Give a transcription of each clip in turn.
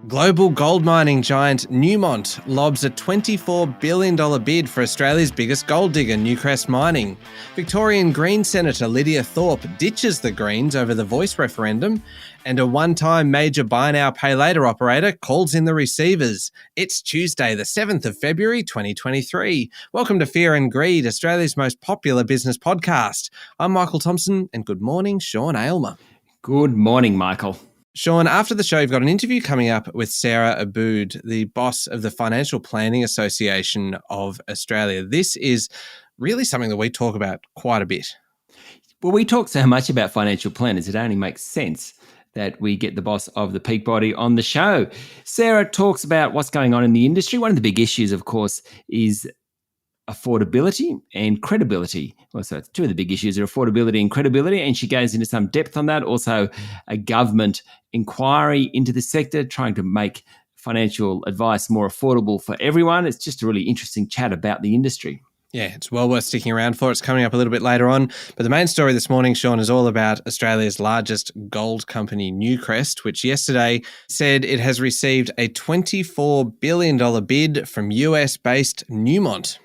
Global gold mining giant Newmont lobs a $24 billion bid for Australia's biggest gold digger, Newcrest Mining. Victorian Green Senator Lidia Thorpe ditches the Greens over the voice referendum, and a one-time major buy now, pay later operator calls in the receivers. It's Tuesday, the 7th of February, 2023. Welcome to Fear and Greed, Australia's most popular business podcast. I'm Michael Thompson, and good morning, Sean Aylmer. Good morning, Michael. Sean, after the show, you've got an interview coming up with Sarah Aboud, the boss of the Financial Planning Association of Australia. This is really something that we talk about quite a bit. Well, we talk so much about financial planners, it only makes sense that we get the boss of the peak body on the show. Sarah talks about what's going on in the industry. One of the big issues, of course, is affordability and credibility. Well, so two of the big issues are affordability and credibility, and she goes into some depth on that. Also, a government inquiry into the sector, trying to make financial advice more affordable for everyone. It's just a really interesting chat about the industry. Yeah, it's well worth sticking around for. It's coming up a little bit later on. But the main story this morning, Sean, is all about Australia's largest gold company, Newcrest, which yesterday said it has received a $24 billion bid from US-based Newmont.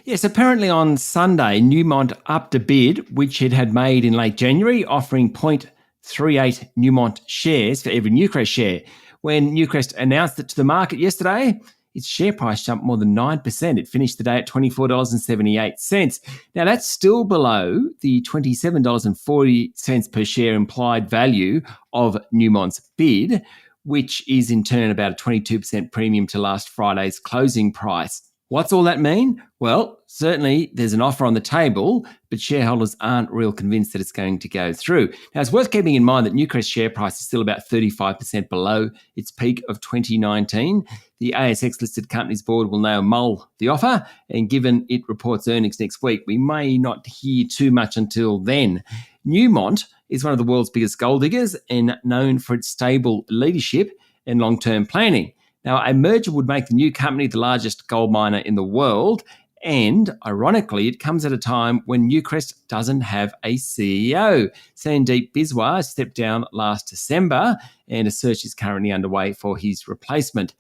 Yes, apparently on Sunday, Newmont upped a bid, which it had made in late January, offering 0.38 Newmont shares for every Newcrest share. When Newcrest announced it to the market yesterday, its share price jumped more than 9%. It finished the day at $24.78. Now, that's still below the $27.40 per share implied value of Newmont's bid, which is in turn about a 22% premium to last Friday's closing price. What's all that mean? Well, certainly there's an offer on the table, but shareholders aren't real convinced that it's going to go through. Now, it's worth keeping in mind that Newcrest's share price is still about 35% below its peak of 2019. The ASX-listed company's board will now mull the offer, and given it reports earnings next week, we may not hear too much until then. Newmont is one of the world's biggest gold diggers and known for its stable leadership and long-term planning. Now, a merger would make the new company the largest gold miner in the world, and ironically, it comes at a time when Newcrest doesn't have a CEO. Sandeep Biswas stepped down last December, and a search is currently underway for his replacement.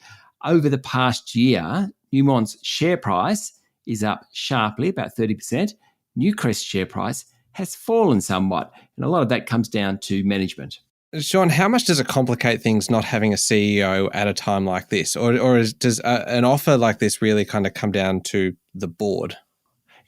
Over the past year, Newmont's share price is up sharply, about 30%. Newcrest's share price has fallen somewhat, and a lot of that comes down to management. Sean, how much does it complicate things not having a CEO at a time like this? Or does an offer like this really kind of come down to the board?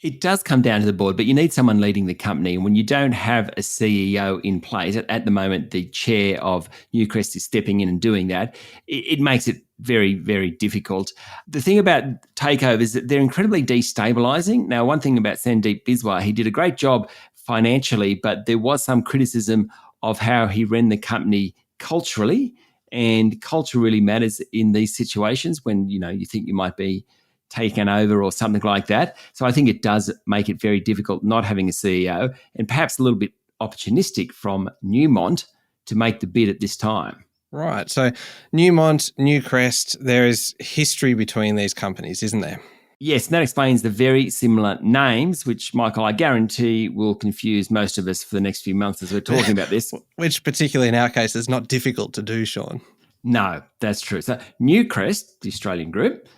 It does come down to the board, but you need someone leading the company. And when you don't have a CEO in place, at the moment, the chair of Newcrest is stepping in and doing that. It makes it very, very difficult. The thing about takeovers is that they're incredibly destabilising. Now, one thing about Sandeep Biswas, he did a great job financially, but there was some criticism of how he ran the company culturally, and culture really matters in these situations when, you think you might be taken over or something like that. So I think it does make it very difficult not having a CEO, and perhaps a little bit opportunistic from Newmont to make the bid at this time. Right. So Newmont, Newcrest, there is history between these companies, isn't there? Yes, and that explains the very similar names, which, Michael, I guarantee will confuse most of us for the next few months as we're talking about this. Which, particularly in our case, is not difficult to do, Sean. No, that's true. So Newcrest, the Australian group,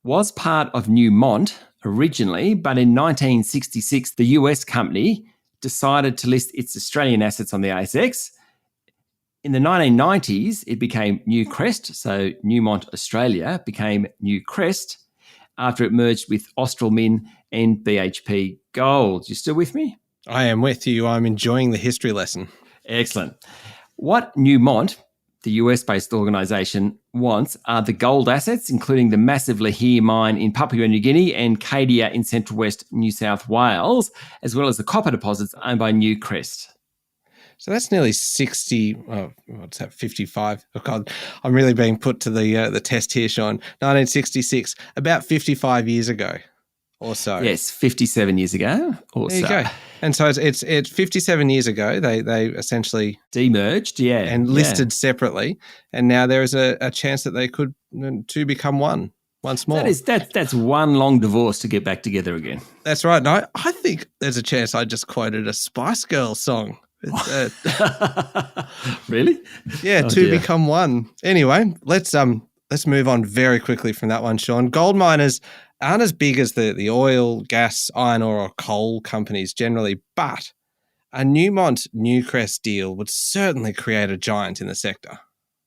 was part of Newmont originally, but in 1966, the US company decided to list its Australian assets on the ASX. In the 1990s, it became Newcrest, so Newmont Australia became Newcrest, after it merged with Austral Min and BHP Gold. You still with me? I am with you. I'm enjoying the history lesson. Excellent. What Newmont, the US-based organisation, wants are the gold assets, including the massive Lidia mine in Papua New Guinea and Cadia in central west New South Wales, as well as the copper deposits owned by Newcrest. So that's nearly 55? Oh God, I'm really being put to the test here, Sean. 1966, about 55 years ago or so. Yes, 57 years ago or so. There you go. And so it's 57 years ago, they essentially demerged, and listed separately, and now there is a chance that they could to become one once more. That's one long divorce to get back together again. That's right. No, I think there's a chance I just quoted a Spice Girls song. It's, Really? yeah, Oh, two dear. become one. Anyway, let's move on very quickly from that one, Sean. Gold miners aren't as big as the oil, gas, iron ore, or coal companies generally, but a Newmont-Newcrest deal would certainly create a giant in the sector.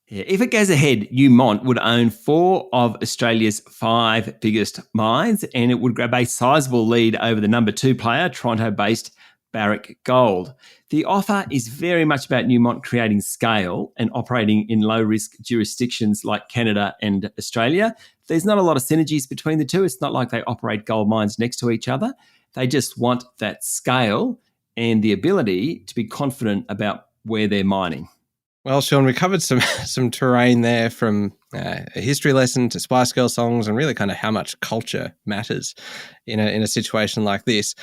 Yeah, if it goes ahead, Newmont would own 4 of Australia's 5 biggest mines, and it would grab a sizable lead over the number 2 player, Toronto-based Barrick Gold. The offer is very much about Newmont creating scale and operating in low-risk jurisdictions like Canada and Australia. There's not a lot of synergies between the two. It's not like they operate gold mines next to each other. They just want that scale and the ability to be confident about where they're mining. Well, Sean, we covered some terrain there, from a history lesson to Spice Girl songs, and really kind of how much culture matters in a situation like this.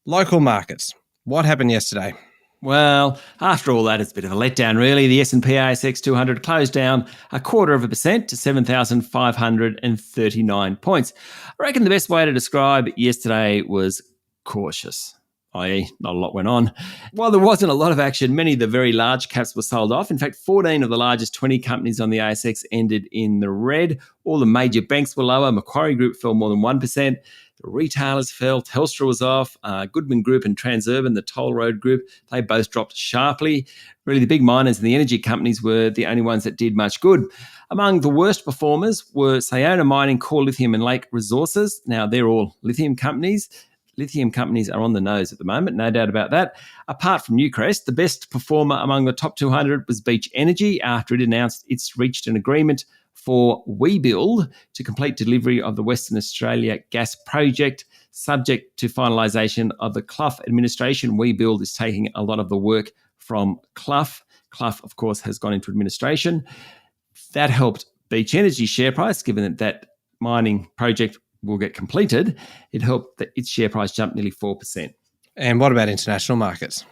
Local markets. What happened yesterday? Well, after all that, it's a bit of a letdown, really. The S&P ASX 200 closed down 0.25% to 7,539 points. I reckon the best way to describe yesterday was cautious, i.e. not a lot went on. While there wasn't a lot of action, many of the very large caps were sold off. In fact, 14 of the largest 20 companies on the ASX ended in the red. All the major banks were lower. Macquarie Group fell more than 1%. The retailers fell. Telstra was off. Goodman Group and Transurban, the toll road group, they both dropped sharply. Really, the big miners and the energy companies were the only ones that did much good. Among the worst performers were Sayona Mining, Core Lithium and Lake Resources. Now, they're all lithium companies. Lithium companies are on the nose at the moment, no doubt about that. Apart from Newcrest, the best performer among the top 200 was Beach Energy after it announced it's reached an agreement for WeBuild to complete delivery of the Western Australia gas project, subject to finalisation of the Clough administration. WeBuild is taking a lot of the work from Clough. Clough, of course, has gone into administration. That helped Beach Energy share price, given that mining project will get completed. It helped that its share price jump nearly 4%. And what about international markets?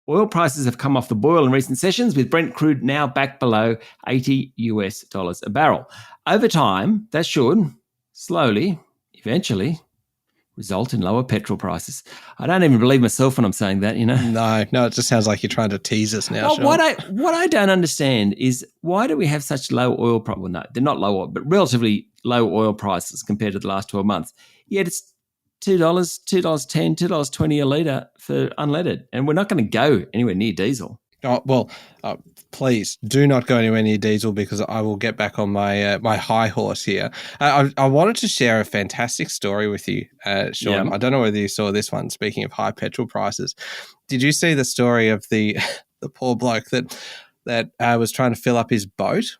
Oil prices have come off the boil in recent sessions, with Brent crude now back below $80 a barrel. Over time, that should slowly, eventually, result in lower petrol prices. I don't even believe myself when I'm saying that, you know. No, it just sounds like you're trying to tease us now, Sean. What I don't understand is, why do we have such low oil prices? Well, no, they're not low oil, but relatively low oil prices compared to the last 12 months. Yet it's $2, $2.10, $2.20 a litre for unleaded. And we're not going to go anywhere near diesel. Oh, well, please do not go anywhere near diesel, because I will get back on my my high horse here. I wanted to share a fantastic story with you, Sean. Yeah. I don't know whether you saw this one. Speaking of high petrol prices, did you see the story of the poor bloke that was trying to fill up his boat,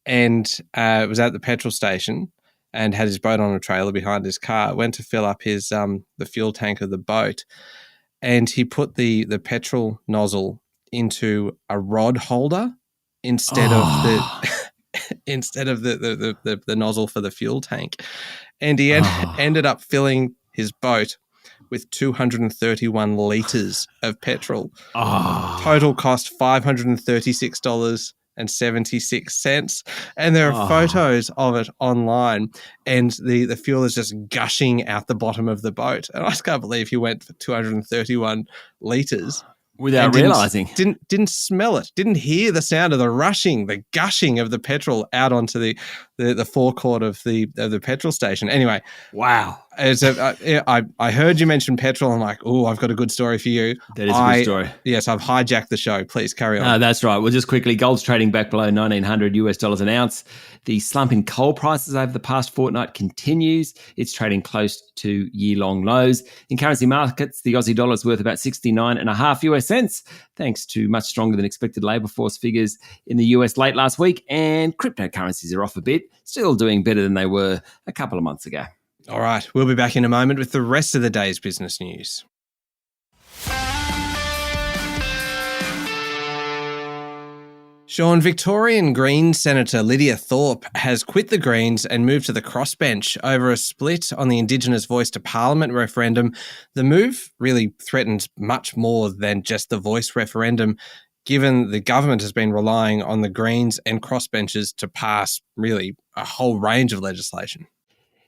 and was at the petrol station and had his boat on a trailer behind his car, went to fill up his the fuel tank of the boat, and he put the petrol nozzle into a rod holder instead of the nozzle for the fuel tank, and he ended up filling his boat with 231 litres of petrol. Total cost $536.76, and there are photos of it online, and the fuel is just gushing out the bottom of the boat. And I just can't believe he went for 231 litres. Without realising. Didn't smell it, didn't hear the sound of the rushing, the gushing of the petrol out onto the forecourt of the petrol station. Anyway. Wow. I heard you mention petrol. I'm like, oh, I've got a good story for you. That is a good story. Yes, I've hijacked the show. Please carry on. No, that's right. Well, just quickly, gold's trading back below $1,900 an ounce. The slump in coal prices over the past fortnight continues. It's trading close to year-long lows. In currency markets, the Aussie dollar is worth about 69.5 US cents, thanks to much stronger than expected labour force figures in the US late last week. And cryptocurrencies are off a bit, still doing better than they were a couple of months ago. All right, we'll be back in a moment with the rest of the day's business news. Sean, Victorian Greens Senator Lidia Thorpe has quit the Greens and moved to the crossbench over a split on the Indigenous Voice to Parliament referendum. The move really threatens much more than just the voice referendum, given the government has been relying on the Greens and crossbenchers to pass really a whole range of legislation.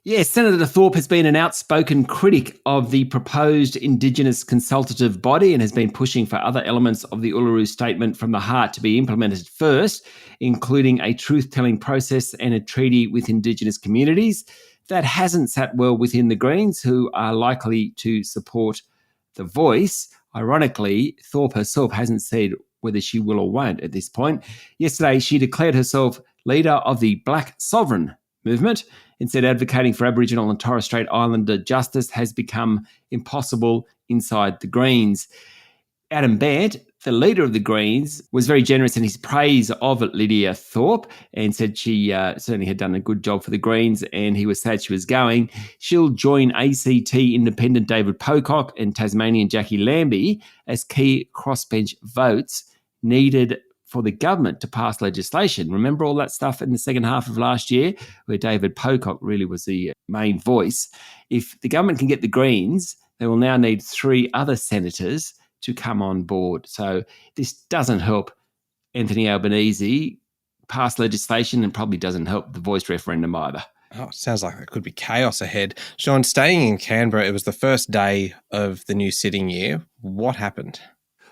Yes, Senator Thorpe has been an outspoken critic of the proposed Indigenous consultative body and has been pushing for other elements of the Uluru Statement from the Heart to be implemented first, including a truth-telling process and a treaty with Indigenous communities. That hasn't sat well within the Greens, who are likely to support the voice. Ironically, Thorpe herself hasn't said whether she will or won't at this point. Yesterday, she declared herself leader of the Black Sovereign movement. Instead, advocating for Aboriginal and Torres Strait Islander justice has become impossible inside the Greens. Adam Bant, the leader of the Greens, was very generous in his praise of Lidia Thorpe and said she certainly had done a good job for the Greens, and he was sad she was going. She'll join ACT independent David Pocock and Tasmanian Jackie Lambie as key crossbench votes needed for the government to pass legislation. Remember all that stuff in the second half of last year where David Pocock really was the main voice? If the government can get the Greens, they will now need 3 other senators to come on board. So this doesn't help Anthony Albanese pass legislation and probably doesn't help the voice referendum either. Oh, it sounds like there could be chaos ahead. Sean, staying in Canberra, it was the first day of the new sitting year. What happened?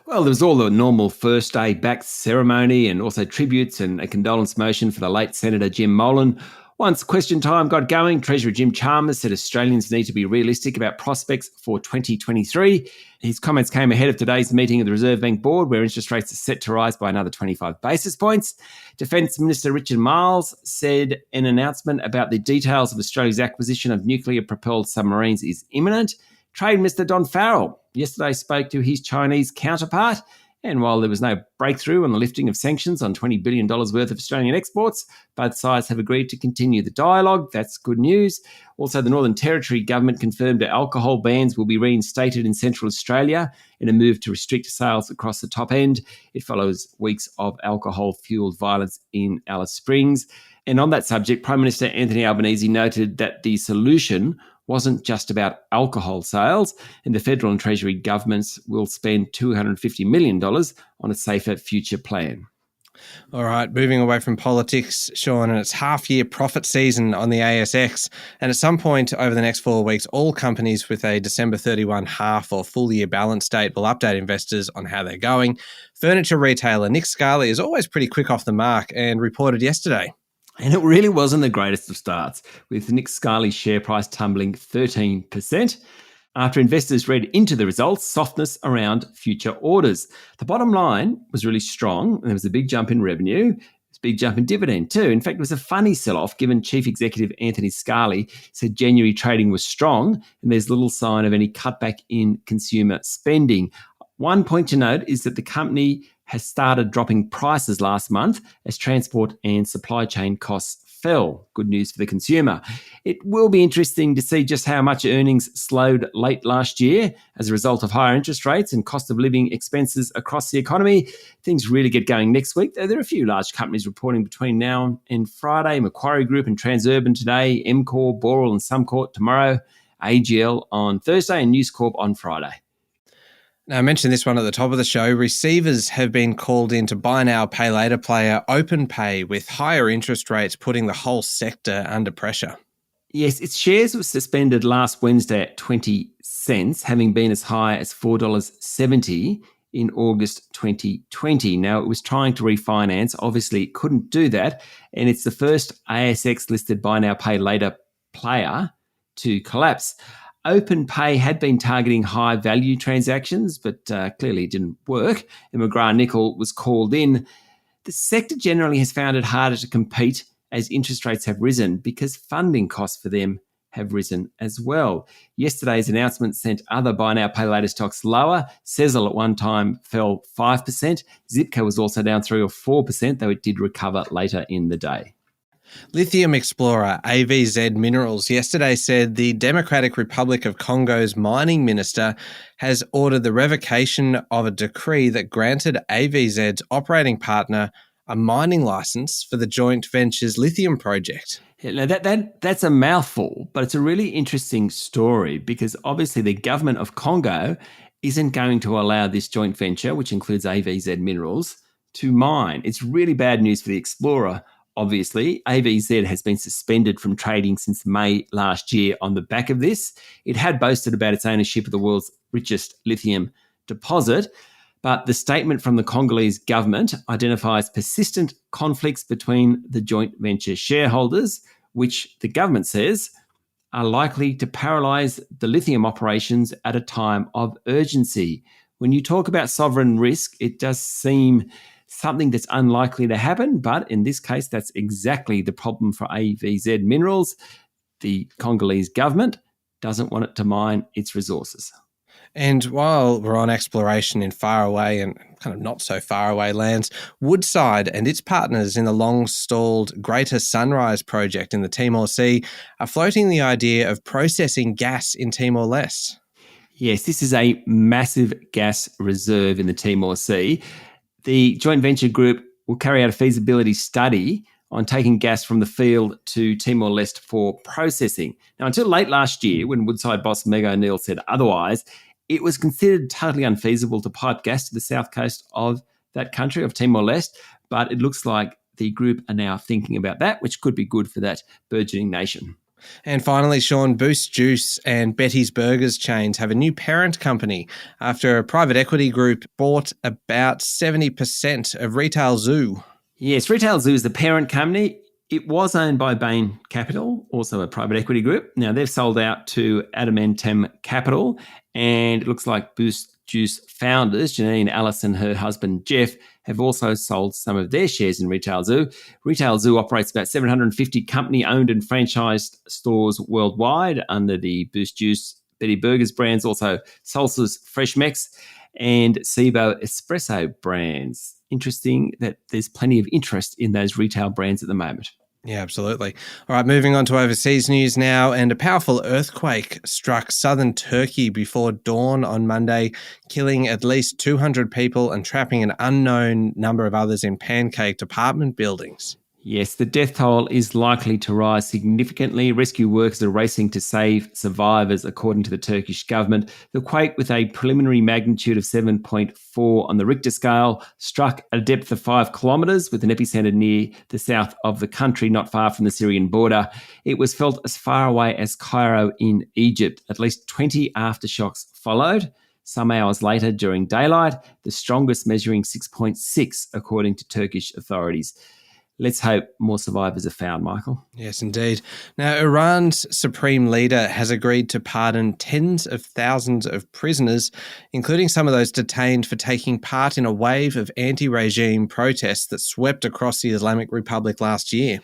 Well, there was all the normal first day back ceremony and also tributes and a condolence motion for the late Senator Jim Molan. Once question time got going, Treasurer Jim Chalmers said Australians need to be realistic about prospects for 2023. His comments came ahead of today's meeting of the Reserve Bank Board, where interest rates are set to rise by another 25 basis points. Defence Minister Richard Marles said an announcement about the details of Australia's acquisition of nuclear-propelled submarines is imminent. Trade Minister Don Farrell yesterday spoke to his Chinese counterpart, and while there was no breakthrough on the lifting of sanctions on $20 billion worth of Australian exports, both sides have agreed to continue the dialogue. That's good news. Also, the Northern Territory government confirmed that alcohol bans will be reinstated in Central Australia in a move to restrict sales across the top end. It follows weeks of alcohol-fueled violence in Alice Springs. And on that subject, Prime Minister Anthony Albanese noted that the solution wasn't just about alcohol sales, and the federal and Treasury governments will spend $250 million on a safer future plan. All right, moving away from politics, Sean, and it's half-year profit season on the ASX. And at some point over the next 4 weeks, all companies with a December 31 half or full-year balance date will update investors on how they're going. Furniture retailer Nick Scali is always pretty quick off the mark and reported yesterday. And it really wasn't the greatest of starts, with Nick Scali's share price tumbling 13%. After investors read into the results, softness around future orders. The bottom line was really strong, and there was a big jump in revenue. There's a big jump in dividend too. In fact, it was a funny sell-off given Chief Executive Anthony Scali said January trading was strong and there's little sign of any cutback in consumer spending. One point to note is that the company has started dropping prices last month as transport and supply chain costs fell. Good news for the consumer. It will be interesting to see just how much earnings slowed late last year as a result of higher interest rates and cost of living expenses across the economy. Things really get going next week. There are a few large companies reporting between now and Friday. Macquarie Group and Transurban today, MCore, Boral and Suncorp tomorrow, AGL on Thursday and News Corp on Friday. Now, I mentioned this one at the top of the show. Receivers have been called in to buy now, pay later player OpenPay, with higher interest rates putting the whole sector under pressure. Yes, its shares were suspended last Wednesday at 20 cents, having been as high as $4.70 in August 2020. Now, it was trying to refinance. Obviously, it couldn't do that. And it's the first ASX-listed buy now, pay later player to collapse. OpenPay had been targeting high-value transactions, but clearly it didn't work, and McGrath-Nicol was called in. The sector generally has found it harder to compete as interest rates have risen because funding costs for them have risen as well. Yesterday's announcement sent other buy now, pay later stocks lower. Sezzle at one time fell 5%. Zipco was also down 3 or 4%, though it did recover later in the day. Lithium explorer AVZ Minerals yesterday said the Democratic Republic of Congo's mining minister has ordered the revocation of a decree that granted AVZ's operating partner a mining license for the joint venture's lithium project. Yeah, now that's a mouthful, but it's a really interesting story because obviously the government of Congo isn't going to allow this joint venture, which includes AVZ Minerals, to mine. It's really bad news for the explorer obviously. AVZ has been suspended from trading since May last year on the back of this. It had boasted about its ownership of the world's richest lithium deposit, but the statement from the Congolese government identifies persistent conflicts between the joint venture shareholders, which the government says are likely to paralyse the lithium operations at a time of urgency. When you talk about sovereign risk, it does seem something that's unlikely to happen, but in this case, that's exactly the problem for AVZ Minerals. The Congolese government doesn't want it to mine its resources. And while we're on exploration in faraway and kind of not so faraway lands, Woodside and its partners in the long-stalled Greater Sunrise project in the Timor Sea are floating the idea of processing gas in Timor-Leste. Yes, this is a massive gas reserve in the Timor Sea. The joint venture group will carry out a feasibility study on taking gas from the field to Timor-Leste for processing. Now, until late last year, when Woodside boss Meg O'Neill said otherwise, it was considered totally unfeasible to pipe gas to the south coast of that country, of Timor-Leste, but it looks like the group are now thinking about that, which could be good for that burgeoning nation. And finally, Sean, Boost Juice and Betty's Burgers chains have a new parent company after a private equity group bought about 70% of Retail Zoo. Yes, Retail Zoo is the parent company. It was owned by Bain Capital, also a private equity group. Now, they've sold out to Adamantem Capital, and it looks like Boost Juice founders, Janine Ellis and her husband, Jeff, have also sold some of their shares in Retail Zoo. Retail Zoo operates about 750 company-owned and franchised stores worldwide under the Boost Juice, Betty Burgers brands, also Salsa's Fresh Mex and Cibo Espresso brands. Interesting that there's plenty of interest in those retail brands at the moment. Yeah, absolutely. All right, moving on to overseas news now. And a powerful earthquake struck southern Turkey before dawn on Monday, killing at least 200 people and trapping an unknown number of others in pancaked apartment buildings. Yes, the death toll is likely to rise significantly. Rescue workers are racing to save survivors, according to the Turkish government. The quake, with a preliminary magnitude of 7.4 on the Richter scale, struck at a depth of 5 kilometres, with an epicentre near the south of the country, not far from the Syrian border. It was felt as far away as Cairo in Egypt. At least 20 aftershocks followed. Some hours later, during daylight, the strongest measuring 6.6, according to Turkish authorities. Let's hope more survivors are found, Michael. Yes, indeed. Now, Iran's supreme leader has agreed to pardon tens of thousands of prisoners, including some of those detained for taking part in a wave of anti-regime protests that swept across the Islamic Republic last year.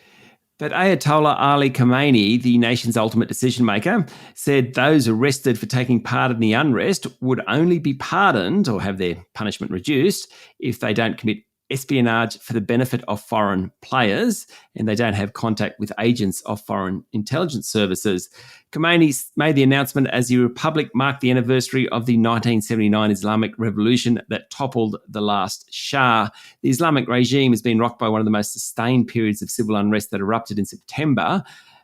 But Ayatollah Ali Khamenei, the nation's ultimate decision maker, said those arrested for taking part in the unrest would only be pardoned or have their punishment reduced if they don't commit espionage for the benefit of foreign players and they don't have contact with agents of foreign intelligence services. Khamenei made the announcement as the Republic marked the anniversary of the 1979 Islamic Revolution that toppled the last Shah. The Islamic regime has been rocked by one of the most sustained periods of civil unrest that erupted in September.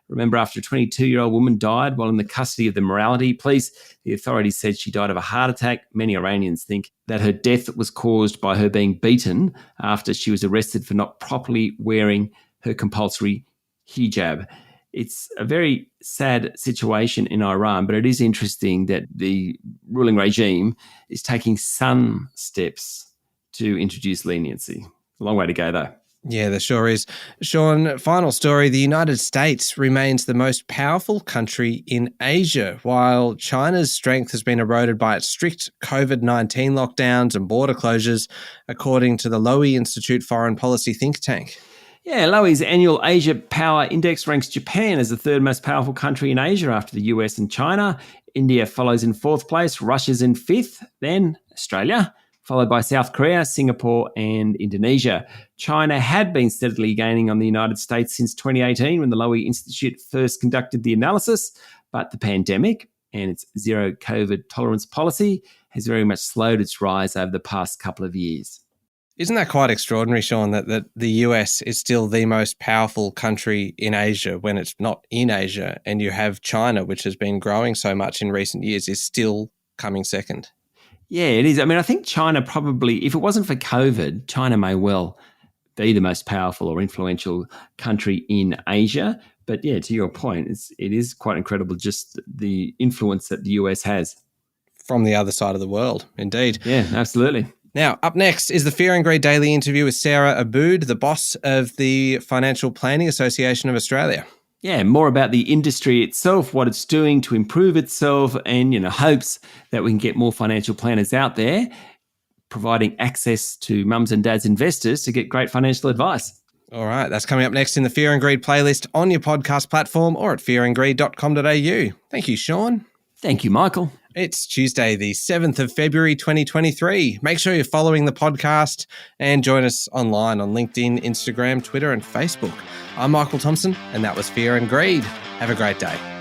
Remember, after a 22-year-old woman died while in the custody of the morality police, the authorities said she died of a heart attack. Many Iranians think that her death was caused by her being beaten after she was arrested for not properly wearing her compulsory hijab. It's a very sad situation in Iran, but it is interesting that the ruling regime is taking some steps to introduce leniency. A long way to go, though. Yeah, there sure is. Sean, final story. The United States remains the most powerful country in Asia, while China's strength has been eroded by its strict COVID-19 lockdowns and border closures, according to the Lowy Institute foreign policy think tank. Yeah, Lowy's annual Asia Power Index ranks Japan as the third most powerful country in Asia after the US and China. India follows in fourth place, Russia's in fifth, then Australia, followed by South Korea, Singapore and Indonesia. China had been steadily gaining on the United States since 2018 when the Lowy Institute first conducted the analysis, but the pandemic and its zero COVID tolerance policy has very much slowed its rise over the past couple of years. Isn't that quite extraordinary, Sean, that the US is still the most powerful country in Asia when it's not in Asia, and you have China, which has been growing so much in recent years, is still coming second? Yeah, it is. I mean, I think China probably, if it wasn't for COVID, China may well the most powerful or influential country in Asia. But yeah, to your point, it is quite incredible just the influence that the US has. From the other side of the world, indeed. Yeah, absolutely. Now, up next is the Fear and Greed Daily interview with Sarah Aboud, the boss of the Financial Planning Association of Australia. Yeah, more about the industry itself, what it's doing to improve itself, and hopes that we can get more financial planners out there, providing access to mums and dads investors to get great financial advice. All right, that's coming up next in the Fear and Greed playlist on your podcast platform or at fearandgreed.com.au. Thank you, Sean. Thank you, Michael. It's Tuesday, the 7th of February, 2023. Make sure you're following the podcast and join us online on LinkedIn, Instagram, Twitter, and Facebook. I'm Michael Thompson, and that was Fear and Greed. Have a great day.